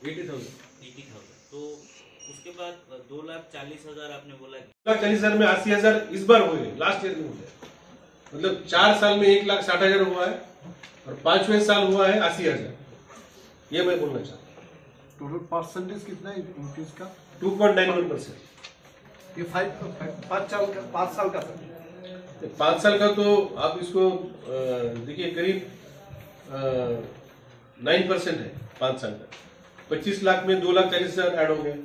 80,000। तो उसके बाद 2,40,000 आपने बोला। 2,40,000 में 80,000 इस बार हुए, लास्ट ईयर में हुए। मतलब 4 साल में 1,60,000 हुआ है और 5वें साल हुआ है 80,000। ये मैं बोलना चाहता हूँ। टोटल परसेंटेज कितना है इंक्रीज का? 2.91%। ये 5 साल का सर। 5 साल का तो आप इसको देखिए करीब 9% है 5 साल का। 25 लाख में 2,40,000 ऐड हो गया।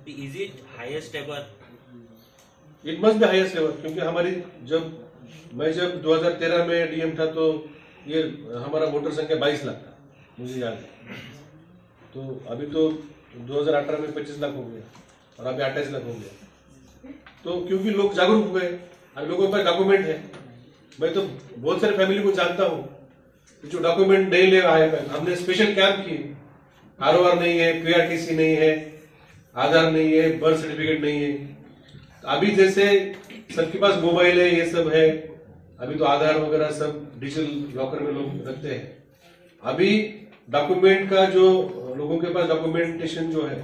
Is it highest ever? It must be highest ever, क्योंकि हमारी मैं जब 2013 में डीएम था तो ये हमारा वोटर संख्या 22 लाख था, मुझे याद है। तो अभी तो 2018 में 25 लाख हो गया और अभी 28 लाख हो गया। तो क्योंकि लोग जागरूक हुए, अब लोगों पर डॉक्यूमेंट है। मैं तो बहुत सारे फैमिली को जानता हूँ जो डॉक्यूमेंट नहीं ले आए। हमने स्पेशल कैंप किए, आरओआर नहीं है, पीआरटीसी नहीं है, आधार नहीं है, बर्थ सर्टिफिकेट नहीं है। अभी जैसे सबके पास मोबाइल है, ये सब है, अभी तो आधार वगैरह सब डिजिटल लॉकर में लोग रखते हैं। अभी डॉक्यूमेंट का जो लोगों के पास डॉक्यूमेंटेशन जो है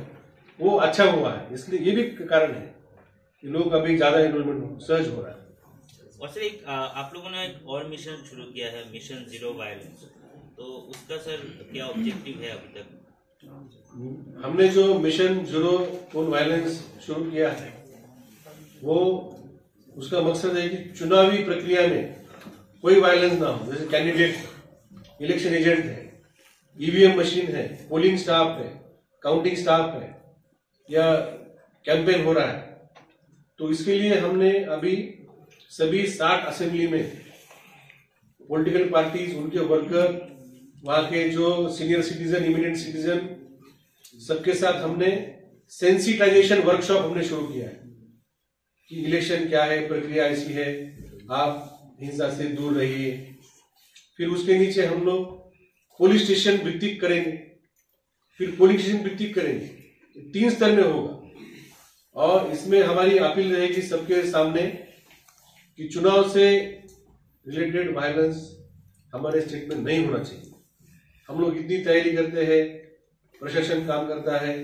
वो अच्छा हुआ है, इसलिए ये भी कारण है कि लोग अभी ज्यादा एनरोलमेंट सर्च हो रहा है। और सर एक आप लोगों ने एक और मिशन शुरू किया है, मिशन जीरो वायलेंस। तो उसका सर क्या ऑब्जेक्टिव है अभी तक? हमने जो मिशन जीरो ऑन वायलेंस शुरू किया है वो उसका मकसद है कि चुनावी प्रक्रिया में कोई वायलेंस ना हो। जैसे कैंडिडेट इलेक्शन एजेंट है, ईवीएम मशीन है, पोलिंग स्टाफ है, काउंटिंग स्टाफ है, या कैंपेन हो रहा है, तो इसके लिए हमने अभी सभी 60 असेंबली में पॉलिटिकल पार्टीज, उनके वर्कर, वहां के जो सीनियर सिटीजन, इमीडिएट सिटीजन, सबके साथ हमने सेंसिटाइजेशन वर्कशॉप हमने शुरू किया है कि इलेक्शन क्या है, प्रक्रिया ऐसी है, आप हिंसा से दूर रहिए। फिर उसके नीचे हम लोग पुलिस स्टेशन भित्तिक करेंगे, फिर पुलिस स्टेशन भित्तिक करेंगे, 3 स्तर में होगा। और इसमें हमारी अपील रहेगी सबके सामने कि चुनाव से रिलेटेड वायलेंस हमारे स्टेट में नहीं होना चाहिए। हम लोग इतनी तैयारी करते हैं, प्रशासन काम करता है,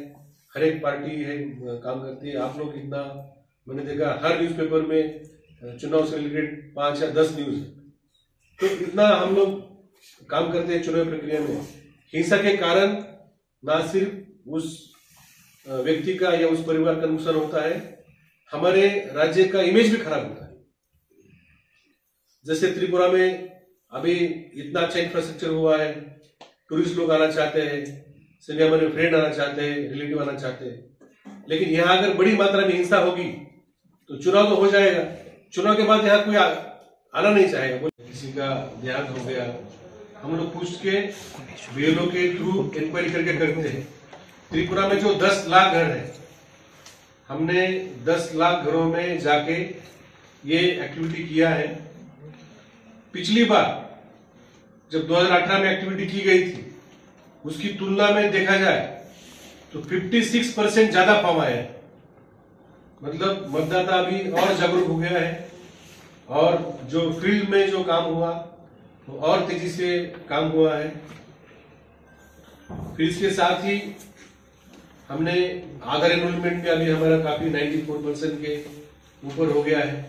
हर एक पार्टी है काम करती है। आप लोग इतना, मैंने देखा हर न्यूज़पेपर में चुनाव से रिलेटेड 5 या 10 न्यूज है, तो इतना हम लोग काम करते हैं चुनाव प्रक्रिया में। हिंसा के कारण ना सिर्फ उस व्यक्ति का या उस परिवार का नुकसान होता है, हमारे राज्य का इमेज भी खराब होता है। जैसे त्रिपुरा में अभी इतना अच्छा इंफ्रास्ट्रक्चर हुआ है, टूरिस्ट लोग आना चाहते हैं, सभी हमारे फ्रेंड आना चाहते हैं, रिलेटिव आना चाहते हैं, लेकिन यहाँ अगर बड़ी मात्रा में हिंसा होगी तो चुनाव तो हो जाएगा, चुनाव के बाद यहाँ कोई आना नहीं चाहेगा। किसी का देहांत हो गया, हम लोग पूछ के बीएलओ के थ्रू इंक्वायरी करके करते हैं। त्रिपुरा में जो 10 लाख घर है, हमने 10 लाख घरों में जाके ये एक्टिविटी किया है। पिछली बार जब 2018 में एक्टिविटी की गई थी, उसकी तुलना में देखा जाए तो 56% ज्यादा फॉर्म आया है। मतलब मतदाता अभी और जागरूक हो गया है और जो फील्ड में जो काम हुआ वो और तेजी से काम हुआ है। फिर इसके साथ ही हमने आधार एनरोलमेंट में अभी हमारा काफी 94% के ऊपर हो गया है।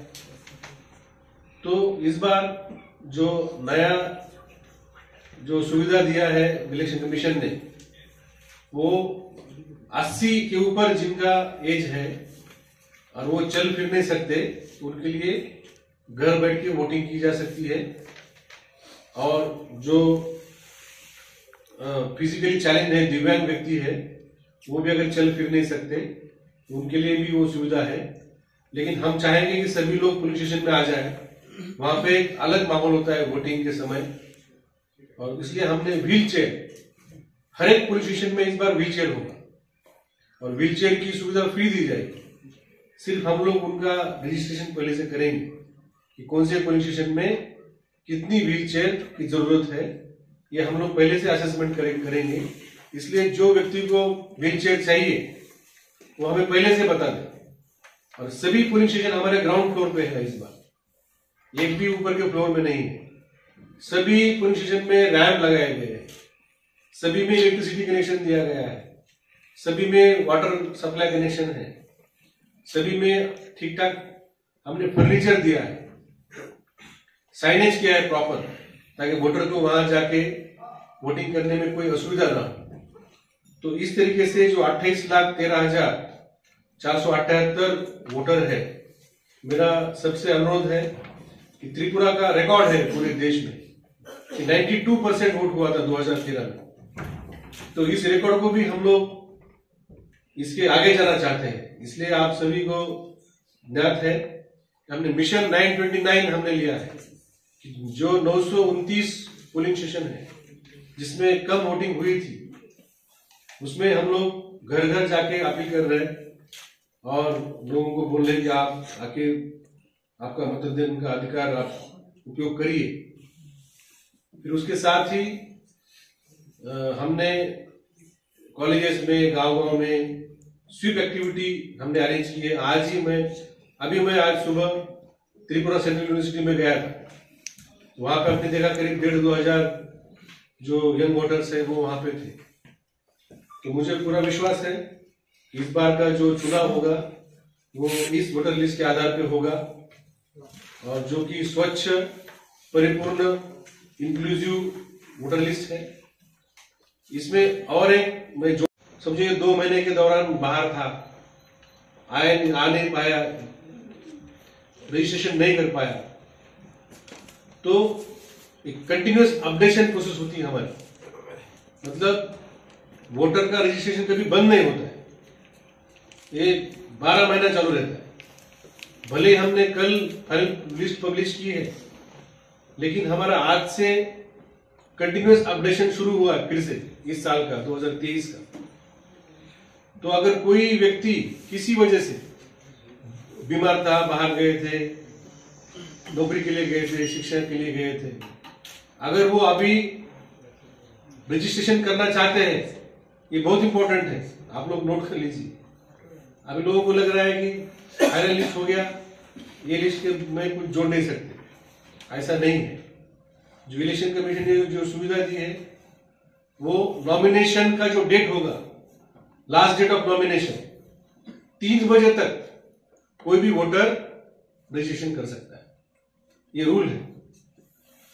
तो इस बार जो नया जो सुविधा दिया है इलेक्शन कमीशन ने, वो 80 के ऊपर जिनका एज है और वो चल फिर नहीं सकते, उनके लिए घर बैठ के वोटिंग की जा सकती है। और जो फिजिकली चैलेंज है, दिव्यांग व्यक्ति है, वो भी अगर चल फिर नहीं सकते, उनके लिए भी वो सुविधा है। लेकिन हम चाहेंगे कि सभी लोग पुलिस स्टेशन में आ जाए, वहां पे एक अलग माहौल होता है वोटिंग के समय, और इसलिए हमने व्हील चेयर, हर एक पुलिस स्टेशन में इस बार व्हील चेयर होगा और व्हील चेयर की सुविधा फ्री दी जाएगी। सिर्फ हम लोग उनका रजिस्ट्रेशन पहले से करेंगे कि कौन से पुलिस स्टेशन में कितनी व्हील चेयर की जरूरत है, ये हम लोग पहले से असेसमेंट करेंगे। इसलिए जो व्यक्ति को व्हील चेयर चाहिए वो हमें पहले से बता दें। और सभी पुलिस स्टेशन हमारे ग्राउंड फ्लोर पे है, इस बार एक भी ऊपर के फ्लोर में नहीं है। सभी पुलिस स्टेशन में रैंप लगाए गए हैं, सभी में इलेक्ट्रिसिटी कनेक्शन दिया गया है, सभी में वाटर सप्लाई कनेक्शन है, सभी में ठीक ठाक हमने फर्नीचर दिया है, साइनेज किया है प्रॉपर, ताकि वोटर को वहां जाके वोटिंग करने में कोई असुविधा ना हो। तो इस तरीके से जो 28,13,478 वोटर है, मेरा सबसे अनुरोध है कि त्रिपुरा का रिकॉर्ड है पूरे देश में कि 92% वोट हुआ था 2013 में, तो इस रिकॉर्ड को भी हम लोग इसके आगे जाना चाहते हैं। इसलिए आप सभी को ज्ञात है कि हमने मिशन 929 हमने लिया है, जो 929 पोलिंग स्टेशन है जिसमें कम वोटिंग हुई थी, उसमें हम लोग घर घर जाके अपील कर रहे हैं और लोगों को बोल रहे हैं कि आप आके आपका मतदान का अधिकार आप उपयोग करिए। फिर उसके साथ ही हमने कॉलेजेस में, गांव-गांव में स्वीप एक्टिविटी हमने अरेंज की है। आज सुबह त्रिपुरा सेंट्रल यूनिवर्सिटी में गया था, वहां पे हमने देखा करीब 1,500-2 हजार जो यंग वोटर्स है वो वहां पे थे। तो मुझे पूरा विश्वास है कि इस बार का जो चुनाव होगा वो इस वोटर लिस्ट के आधार पे होगा, और जो कि स्वच्छ, परिपूर्ण, इंक्लूसिव वोटर लिस्ट है। इसमें और एक, मैं जो समझिए 2 महीने के दौरान बाहर था, आ नहीं पाया, रजिस्ट्रेशन नहीं कर पाया, तो एक कंटिन्यूअस अपडेशन प्रोसेस होती है हमारी, मतलब वोटर का रजिस्ट्रेशन कभी बंद नहीं होता है, ये 12 महीना चालू रहता है। भले हमने कल फाइनल लिस्ट पब्लिश की है, लेकिन हमारा आज से कंटिन्यूअस अपडेशन शुरू हुआ है फिर से इस साल का 2023 का। तो अगर कोई व्यक्ति किसी वजह से बीमार था, बाहर गए थे, नौकरी के लिए गए थे, शिक्षा के लिए गए थे, अगर वो अभी रजिस्ट्रेशन करना चाहते हैं, ये बहुत इंपॉर्टेंट है, आप लोग नोट कर लीजिए। अभी लोगों को लग रहा है कि फाइनल लिस्ट हो गया, ये लिस्ट में कुछ जोड़ नहीं सकते, ऐसा नहीं है। जो इलेक्शन कमीशन ने जो सुविधा दी है, वो नॉमिनेशन का जो डेट होगा, लास्ट डेट ऑफ नॉमिनेशन 3 बजे तक कोई भी वोटर रजिस्ट्रेशन कर सकता है, ये रूल है।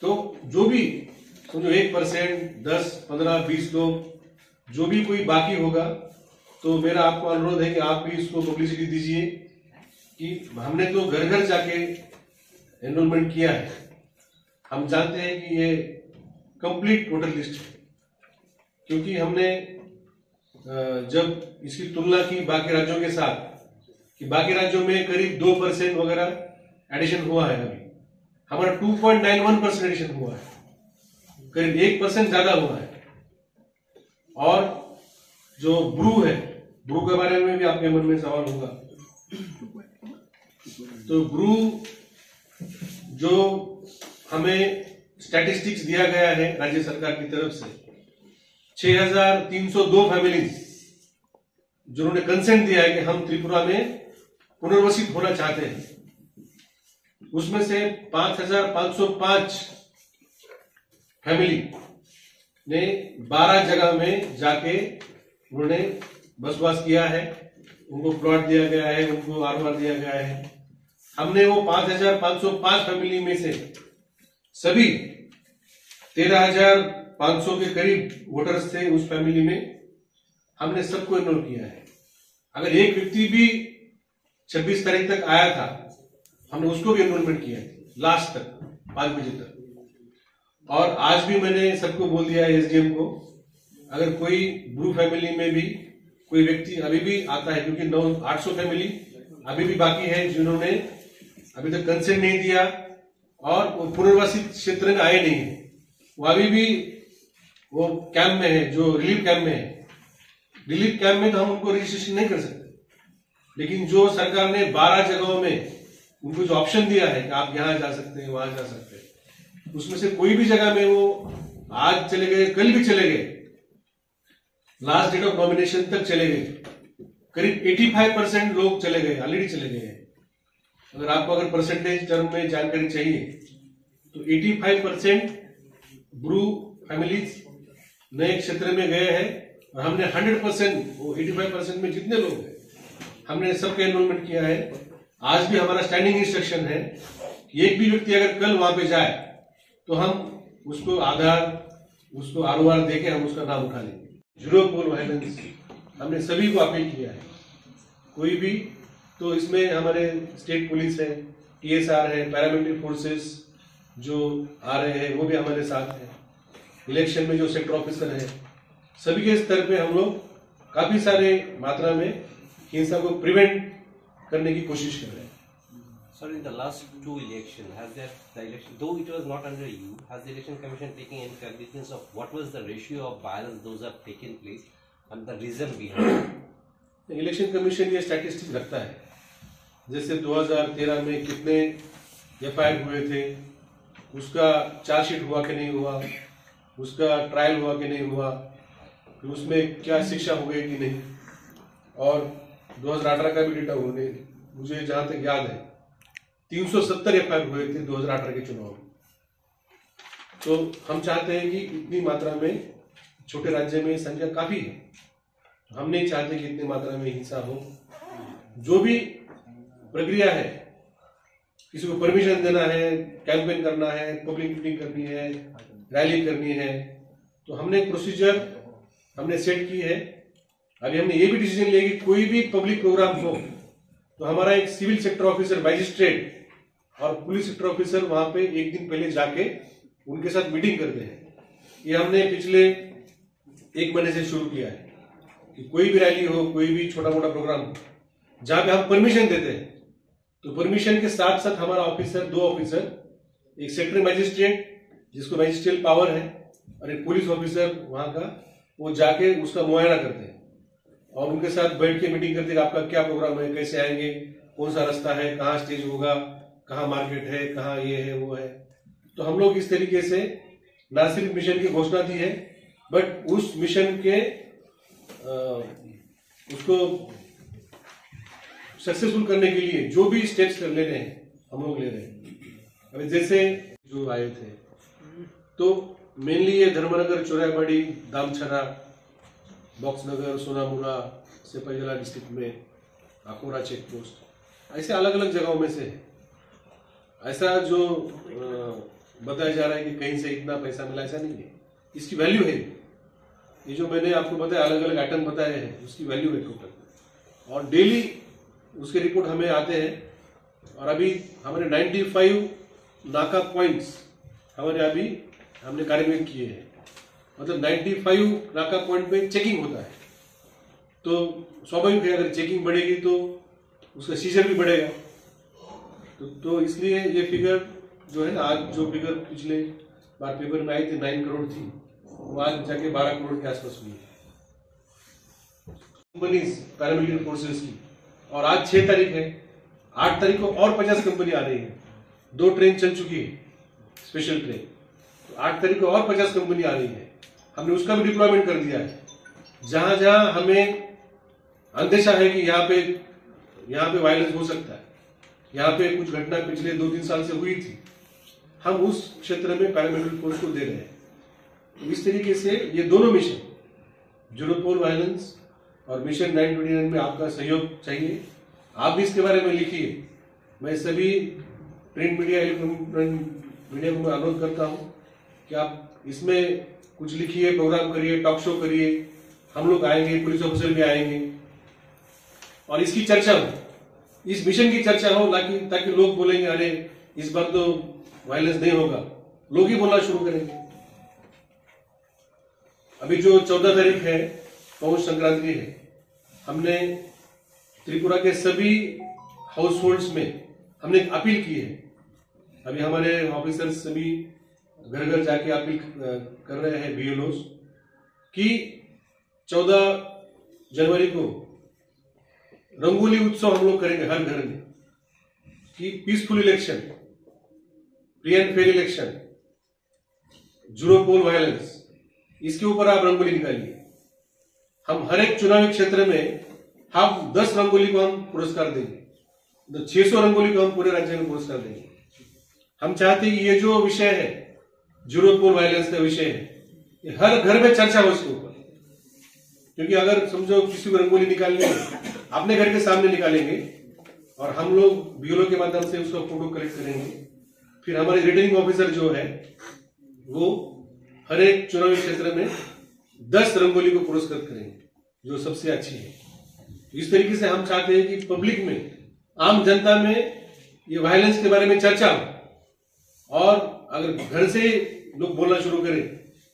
तो जो भी समझो 1%, 10, 15, 20 लोग, जो भी कोई बाकी होगा, तो मेरा आपको अनुरोध है कि आप भी इसको पब्लिसिटी दीजिए कि हमने तो घर घर जाके एनरोलमेंट किया है। हम जानते हैं कि ये कंप्लीट वोटर लिस्ट है, क्योंकि हमने जब इसकी तुलना की बाकी राज्यों के साथ, कि बाकी राज्यों में करीब 2% वगैरह एडिशन हुआ है, अभी हमारा 2.91% एडिशन हुआ है, करीब 1% ज्यादा हुआ है। और जो ब्रू है, ब्रू के बारे में भी आपके मन में सवाल होगा, तो ब्रू जो हमें स्टैटिस्टिक्स दिया गया है राज्य सरकार की तरफ से, 6,302 फैमिलीज जिन्होंने कंसेंट दिया है कि हम त्रिपुरा में पुनर्वसित होना चाहते हैं, उसमें से 5,505 फैमिली ने 12 जगह में जाके उन्होंने बसवास किया है, उनको प्लॉट दिया गया है, उनको आरवार दिया गया है। हमने वो 5,505 फैमिली में से सभी 13,500 के करीब वोटर्स थे उस फैमिली में, हमने सबको एनरोल किया है। अगर एक व्यक्ति भी 26 तारीख तक आया था, हमने उसको भी एनरोलमेंट किया है लास्ट तक 5 बजे तक। और आज भी मैंने सबको बोल दिया है, एसडीएम को, अगर कोई ब्रू फैमिली में भी कोई व्यक्ति अभी भी आता है, क्योंकि 800 फैमिली अभी भी बाकी है जिन्होंने अभी तक कंसेंट नहीं दिया और वो पुनर्वासित क्षेत्र में आए नहीं है, वो अभी भी वो कैंप में है, जो रिलीफ कैंप में है। रिलीफ कैंप में तो हम उनको रजिस्ट्रेशन नहीं कर सकते, लेकिन जो सरकार ने 12 जगहों में उनको जो ऑप्शन दिया है कि आप यहां जा सकते हैं, वहां जा सकते हैं, उसमें से कोई भी जगह में वो आज चले गए, कल भी चले गए, लास्ट डेट ऑफ नॉमिनेशन तक चले गए, करीब 85% लोग चले गए, ऑलरेडी चले गए हैं। अगर आपको अगर परसेंटेज टर्म में जानकारी चाहिए तो 85% ब्रू फैमिलीज नए क्षेत्र में गए हैं और हमने 100%, वो 85% में जितने लोग हैं हमने सबका एनरोलमेंट किया है। आज भी हमारा स्टैंडिंग इंस्ट्रक्शन है कि एक भी व्यक्ति अगर कल वहां पे जाए तो हम उसको आधार, उसको ROR देके हम उसका नाम उठा लेंगे। जीरो पोल वायलेंस हमने सभी को अपील किया है। कोई भी, तो इसमें हमारे स्टेट पुलिस है, TSR है, पैरामिलिट्री फोर्सेस जो आ रहे हैं वो भी हमारे साथ है, इलेक्शन में जो सेक्टर ऑफिसर है, सभी के स्तर पे हम लोग काफी सारे मात्रा में हिंसा को प्रिवेंट करने की कोशिश कर रहे हैं। Sir, in the last two elections, the election, though it was not under you, has the election commission taken any cognizance of what was the ratio of violence those have taken place and the reason behind? Election commission ये statistics रखता है, जैसे 2013 में कितने FIR हुए थे, उसका chargesheet हुआ कि नहीं हुआ, उसका ट्रायल हुआ कि नहीं हुआ, फिर उसमें क्या शिक्षा हो गई कि नहीं, और 2018 का भी डेटा होने मुझे जहां तक याद है 370 FIR हुए थे 2018 के चुनाव में। तो हम चाहते हैं कि इतनी मात्रा में, छोटे राज्य में संख्या काफी है, हम नहीं चाहते कि इतनी मात्रा में हिंसा हो। जो भी प्रक्रिया है, किसी को परमिशन देना है, कैंपेन करना है, पब्लिक मीटिंग करनी है, रैली करनी है, तो हमने प्रोसीजर हमने सेट की है। अभी हमने ये भी डिसीजन लिया कि कोई भी पब्लिक प्रोग्राम हो तो हमारा एक सिविल सेक्टर ऑफिसर, मैजिस्ट्रेट और पुलिस सेक्टर ऑफिसर वहां पे एक दिन पहले जाके उनके साथ मीटिंग करते हैं। ये हमने पिछले 1 महीने से शुरू किया है कि कोई भी रैली हो, कोई भी छोटा मोटा प्रोग्राम हो, जहां पे हम परमिशन देते हैं, तो परमिशन के साथ साथ हमारा ऑफिसर, 2 ऑफिसर, एक सेक्टर मैजिस्ट्रेट जिसको मैजिस्ट्रियल पावर है और एक पुलिस ऑफिसर वहां का, वो जाके उसका मुआयना करते हैं और उनके साथ बैठ के मीटिंग करते हैं कि आपका क्या प्रोग्राम है, कैसे आएंगे, कौन सा रास्ता है, कहाँ स्टेज होगा, कहाँ मार्केट है, कहाँ ये है वो है। तो हम लोग इस तरीके से न सिर्फ मिशन की घोषणा दी है, बट उस मिशन के उसको सक्सेसफुल करने के लिए जो भी स्टेप्स ले रहे हैं हम लोग ले रहे हैं। अभी जैसे जो आए थे तो मेनली ये धर्मनगर, चोराबाड़ी, दामछरा, बॉक्सनगर, सोनामुला, सिपाहीजला डिस्ट्रिक्ट में, अकोरा चेक पोस्ट, ऐसे अलग अलग जगहों में से ऐसा जो बताया जा रहा है कि कहीं से इतना पैसा मिला, ऐसा नहीं है। इसकी वैल्यू है, ये जो मैंने आपको बताया अलग अलग आइटम बताए हैं उसकी वैल्यू है टोटल, और डेली उसके रिपोर्ट हमें आते हैं। और अभी हमारे 95 नाका पॉइंट्स हमारे अभी हमने कार्यान्वित किए हैं, मतलब 95 नाका पॉइंट पे चेकिंग होता है। तो स्वाभाविक है अगर चेकिंग बढ़ेगी तो उसका सीजन भी बढ़ेगा। तो इसलिए ये फिगर जो है ना, आज जो फिगर पिछले बार पेपर में आई थी 9 करोड़ थी, वो आज जाके 12 करोड़ के आसपास हुई है कंपनीज पैरामिलिट्री फोर्सेस की। और आज 6 तारीख है, 8 तारीख को और 50 कंपनी आ रही है, 2 ट्रेन चल चुकी है, स्पेशल ट्रेन। तो 8 तारीख को और 50 कंपनी आ रही है, हमने उसका भी डिप्लॉयमेंट कर दिया है। जहां जहां हमें अंदेशा है कि यहाँ पे वायलेंस हो सकता है, यहाँ पे कुछ घटना पिछले 2-3 साल से हुई थी, हम उस क्षेत्र में पैरामिलिट्री फोर्स को दे रहे हैं। तो इस तरीके से ये दोनों मिशन, जीरो पोल वायलेंस और मिशन 929 में आपका सहयोग चाहिए। आप भी इसके बारे में लिखिए। मैं सभी प्रिंट मीडिया, इलेक्ट्रॉनिक मीडिया को मैं अनुरोध करता हूं कि आप इसमें कुछ लिखिए, प्रोग्राम करिए, टॉक शो करिए, हम लोग आएंगे, पुलिस ऑफिसर भी आएंगे और इसकी चर्चा हो, इस मिशन की चर्चा हो, ताकि लोग बोलेंगे अरे इस बार तो वायलेंस नहीं होगा, लोग ही बोलना शुरू करेंगे। अभी जो 14 तारीख है, पौष संक्रांति है, हमने त्रिपुरा के सभी हाउस होल्ड्स में हमने एक अपील की है। अभी हमारे ऑफिसर्स सभी घर घर जाके अपील कर रहे हैं, BLOs, कि 14 जनवरी को रंगोली उत्सव हम लोग करेंगे हर घर में, कि peaceful election, free and fair election, zero poll violence, इसके ऊपर आप रंगोली निकालिए। हम हर एक चुनावी क्षेत्र में हम 10 रंगोली को हम पुरस्कार देंगे, तो 600 रंगोली को हम पूरे राज्य में पुरस्कार देंगे। हम चाहते हैं कि ये जो विषय है, जीरो पोल वायलेंस का विषय है, ये हर घर में चर्चा हो इसके ऊपर, क्योंकि अगर समझो किसी को रंगोली निकालनी है, अपने घर के सामने निकालेंगे और हम लोग ब्यूरो के माध्यम से उसका फोटो कलेक्ट करेंगे, फिर हमारे रिटर्निंग ऑफिसर जो है वो हर एक चुनावी क्षेत्र में 10 रंगोली को पुरस्कृत करेंगे जो सबसे अच्छी है। इस तरीके से हम चाहते हैं कि पब्लिक में, आम जनता में ये वायलेंस के बारे में चर्चा हो, और अगर घर से लोग बोलना शुरू करें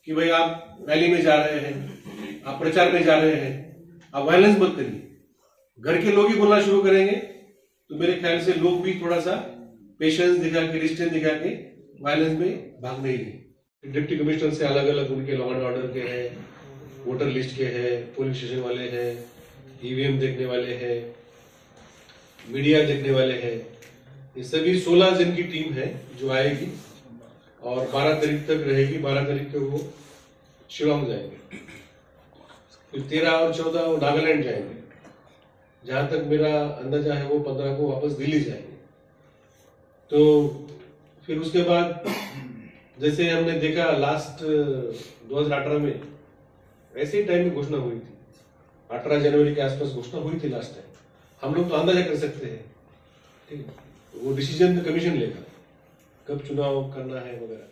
कि भाई आप रैली में जा रहे हैं, आप प्रचार में जा रहे हैं, आप वायलेंस मत करिए, घर के लोग ही बोलना शुरू करेंगे तो मेरे ख्याल से लोग भी थोड़ा सा पेशेंस दिखा के, रिस्ट्रेंट दिखा के वायलेंस में भाग नहीं गए। डिप्टी कमिश्नर से अलग अलग उनके लॉ एंड ऑर्डर के हैं, वोटर लिस्ट के हैं, पोलिंग स्टेशन वाले हैं, ईवीएम देखने वाले हैं, मीडिया देखने वाले हैं, ये सभी 16 जन की टीम है जो आएगी और 12 तारीख तक रहेगी। 12 तारीख को वो शिलोंग जाएंगे, फिर 13 और 14 वो नागालैंड जाएंगे, जहां तक मेरा अंदाजा है वो 15 को वापस दिल्ली जाएंगे। तो फिर उसके बाद जैसे हमने देखा लास्ट 2018 में ऐसे ही टाइम में घोषणा हुई थी, 18 जनवरी के आसपास घोषणा हुई थी लास्ट टाइम। हम लोग तो अंदाजा कर सकते हैं, ठीक है, वो डिसीजन कमीशन लेगा कब चुनाव करना है वगैरह।